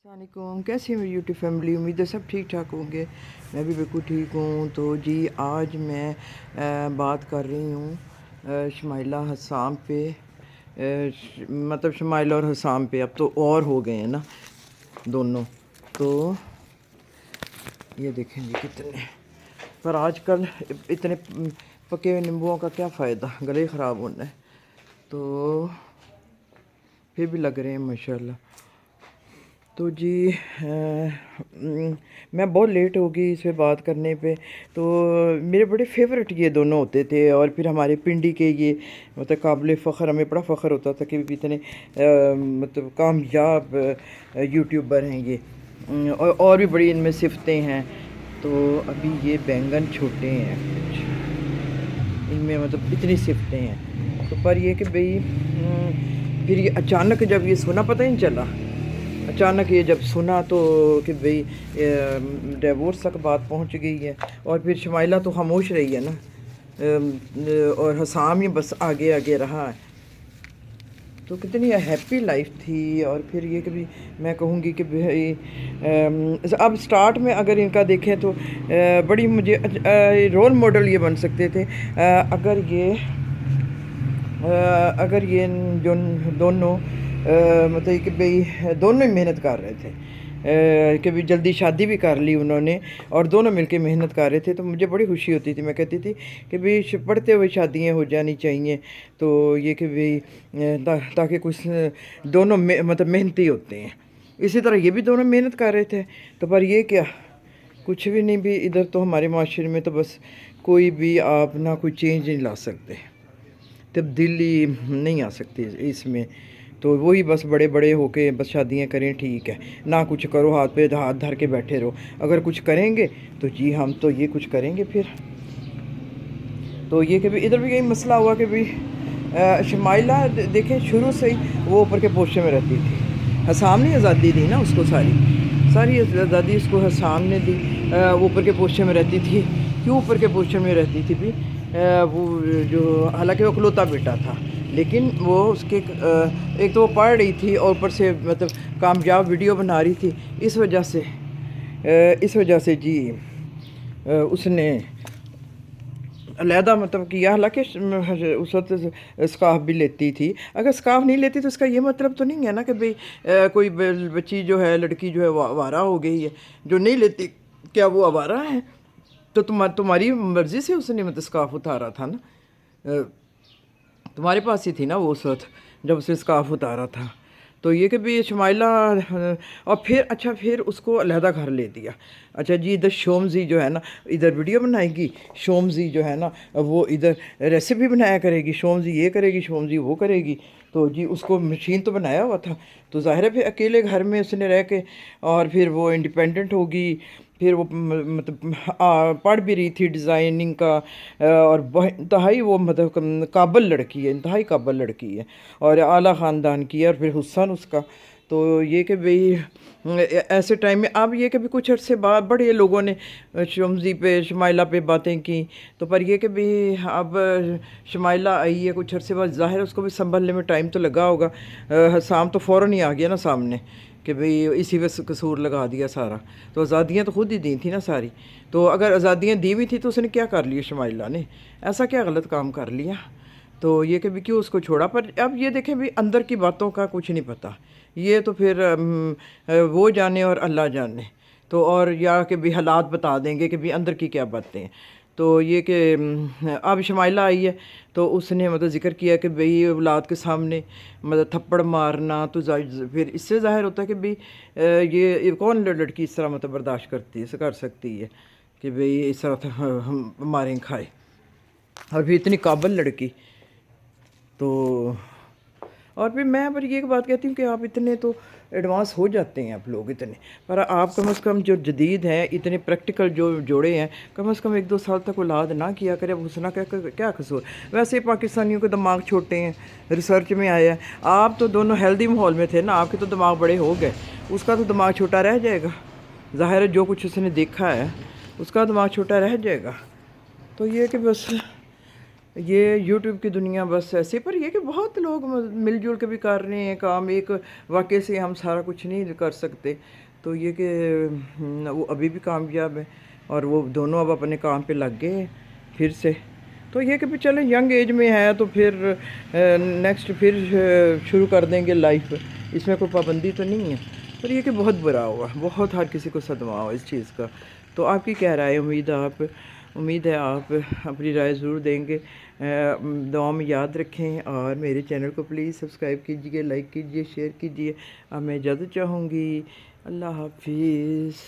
अस्सलाम वालेकुम, कैसी है मेरी यूट्यूब फैमिली। उम्मीद है सब ठीक ठाक होंगे। मैं भी बिल्कुल ठीक हूँ। तो जी आज मैं बात कर रही हूँ शमाइला हसाम पे। मतलब शमाइला और हसाम पे अब तो और हो गए हैं ना दोनों। तो ये देखें जी कितने, पर आजकल इतने पके हुए नींबुओं का क्या फ़ायदा, गले ख़राब होना है। तो फिर भी लग रहे हैं माशाल्लाह। तो जी मैं बहुत लेट हो गई इस पे बात करने पे। तो मेरे बड़े फेवरेट ये दोनों होते थे, और फिर हमारे पिंडी के ये मतलब काबिल फ़ख्र, हमें बड़ा फ़ख्र होता था कि इतने मतलब कामयाब यूट्यूबर हैं ये। और भी बड़ी इनमें सिफतें हैं। तो अभी ये बैंगन छोटे हैं कुछ, इनमें मतलब इतनी सिफतें हैं। तो पर ये कि भाई फिर ये अचानक जब ये सुना, पता ही नहीं चला, अचानक ये जब सुना तो कि भाई डिवोर्स तक बात पहुंच गई है। और फिर शमाइला तो खामोश रही है ना, और हसाम ही बस आगे आगे रहा है। तो कितनी हैप्पी लाइफ थी। और फिर ये कि भी मैं कहूँगी कि भाई अब स्टार्ट में अगर इनका देखें तो बड़ी मुझे रोल मॉडल ये बन सकते थे अगर ये जो दोनों मतलब कि भाई दोनों ही मेहनत कर रहे थे, कि भी जल्दी शादी भी कर ली उन्होंने और दोनों मिलके मेहनत कर रहे थे। तो मुझे बड़ी खुशी होती थी। मैं कहती थी कि भाई पढ़ते हुए शादियां हो जानी चाहिए। तो ये कि भाई ताकि कुछ दोनों मतलब मेहनती होते हैं। इसी तरह ये भी दोनों मेहनत कर रहे थे। तो पर ये क्या, कुछ भी नहीं भी इधर तो हमारे माशरे में तो बस कोई भी आप ना कोई चेंज नहीं ला सकते, तब्दीली नहीं आ सकती इसमें। तो वही बस बड़े बड़े होके बस शादियां करें, ठीक है, ना कुछ करो, हाथ पे हाथ धर के बैठे रहो। अगर कुछ करेंगे तो जी हम तो ये कुछ करेंगे फिर। तो ये कि भी इधर भी यही मसला हुआ कि भी शमाइला देखें शुरू से ही वो ऊपर के पोस्टर में रहती थी। हसाम ने आज़ादी दी ना उसको, सारी सारी आज़ादी उसको हसाम ने दी। वो ऊपर के पोस्टर में रहती थी। क्यों ऊपर के पोस्टर में रहती थी भी, वो जो हालांकि वो इकलौता बेटा था, लेकिन वो उसके एक तो वो पढ़ रही थी और ऊपर से मतलब कामयाब वीडियो बना रही थी। इस वजह से जी उसने अलहदा मतलब किया। हालांकि उस वक्त स्काफ भी लेती थी। अगर स्काफ नहीं लेती तो इसका ये मतलब तो नहीं है ना कि भाई कोई बच्ची जो है, लड़की जो है वो आवारा हो गई है। जो नहीं लेती क्या वो आवारा है? तो तुम्हारी मर्ज़ी से उसने मतलब स्काफ उतारा था ना, तुम्हारे पास ही थी ना वो उस वक्त जब उसे स्काफ उतारा था। तो ये कि भी शमाइला और फिर अच्छा फिर उसको अलहदा घर ले दिया। अच्छा जी, इधर शोमजी जो है ना इधर वीडियो बनाएगी, शोमजी जो है ना वो इधर रेसिपी बनाया करेगी, शोमजी ये करेगी, शोमजी वो करेगी। तो जी उसको मशीन तो बनाया हुआ था, तो ज़ाहिर है फिर अकेले घर में उसने रह के और फिर वो इंडिपेंडेंट होगी। फिर वो मतलब पढ़ भी रही थी डिज़ाइनिंग का, और इंतहाई वो मतलब काबल लड़की है, इंतहाई काबल लड़की है और आला ख़ानदान की है, और फिर हुस्न उसका। तो ये कि भाई ऐसे टाइम में अब ये कि भी कुछ अर्से बाद बड़े लोगों ने शमजी पे शमाइला पे बातें की। तो पर ये कि भी अब शमाइला आई है कुछ अर्से बाद, ज़ाहिर उसको भी संभलने में टाइम तो लगा होगा। हसाम तो फ़ौरन ही आ गया ना सामने कि भाई इसी पे कसूर लगा दिया सारा। तो आज़ादियाँ तो खुद ही दी थी ना सारी। तो अगर आज़ादियाँ दी हुई थी तो उसने क्या कर लिया शमाइला ने, ऐसा क्या गलत काम कर लिया? तो ये कि भी क्यों उसको छोड़ा। पर अब ये देखें भी अंदर की बातों का कुछ नहीं पता, ये तो फिर वो जाने और अल्लाह जाने। तो और या कि भी हालात बता देंगे कि भी अंदर की क्या बातें हैं। तो ये कि अब शमाइला आई है तो उसने मतलब ज़िक्र किया कि भाई औलाद के सामने मतलब थप्पड़ मारना, तो फिर इससे ज़ाहिर होता है कि भाई ये कौन लड़की इस तरह मतलब बर्दाश्त करती है, कर सकती है कि भाई इस तरह हम मारें खाए, और फिर इतनी काबल लड़की। तो और फिर मैं पर ये बात कहती हूँ कि आप इतने तो एडवांस हो जाते हैं आप लोग इतने, पर आप कम से कम जो जदीद हैं इतने प्रैक्टिकल जो जोड़े हैं, कम से कम 1-2 साल तक औलाद ना किया करे। अब हुस्ना क्या कसूर। वैसे पाकिस्तानियों के दिमाग छोटे हैं, रिसर्च में आया है। आप तो दोनों हेल्दी माहौल में थे ना, आपके तो दिमाग बड़े हो गए, उसका तो दिमाग छोटा रह जाएगा। ज़ाहिर है जो कुछ उसने देखा है उसका दिमाग छोटा रह जाएगा। तो ये कि बस یہ یوٹیوب کی دنیا بس ایسے، پر یہ کہ بہت لوگ مل جل کے بھی کر رہے ہیں کام، ایک واقعے سے ہم سارا کچھ نہیں کر سکتے، تو یہ کہ وہ ابھی بھی کامیاب ہے اور وہ دونوں اب اپنے کام پہ لگ گئے ہیں پھر سے، تو یہ کہ بھی چلیں ینگ ایج میں ہے تو پھر نیکسٹ پھر شروع کر دیں گے لائف، اس میں کوئی پابندی تو نہیں ہے، پر یہ کہ بہت برا ہوا، بہت ہر کسی کو صدمہ ہوا اس چیز کا۔ تو آپ کی کیا رائے ہے؟ امید ہے آپ اپنی رائے ضرور دیں گے، دعا میں یاد رکھیں، اور میرے چینل کو پلیز سبسکرائب کیجیے، لائک کیجیے، شیئر کیجیے۔ اب میں اجازت چاہوں گی، اللہ حافظ۔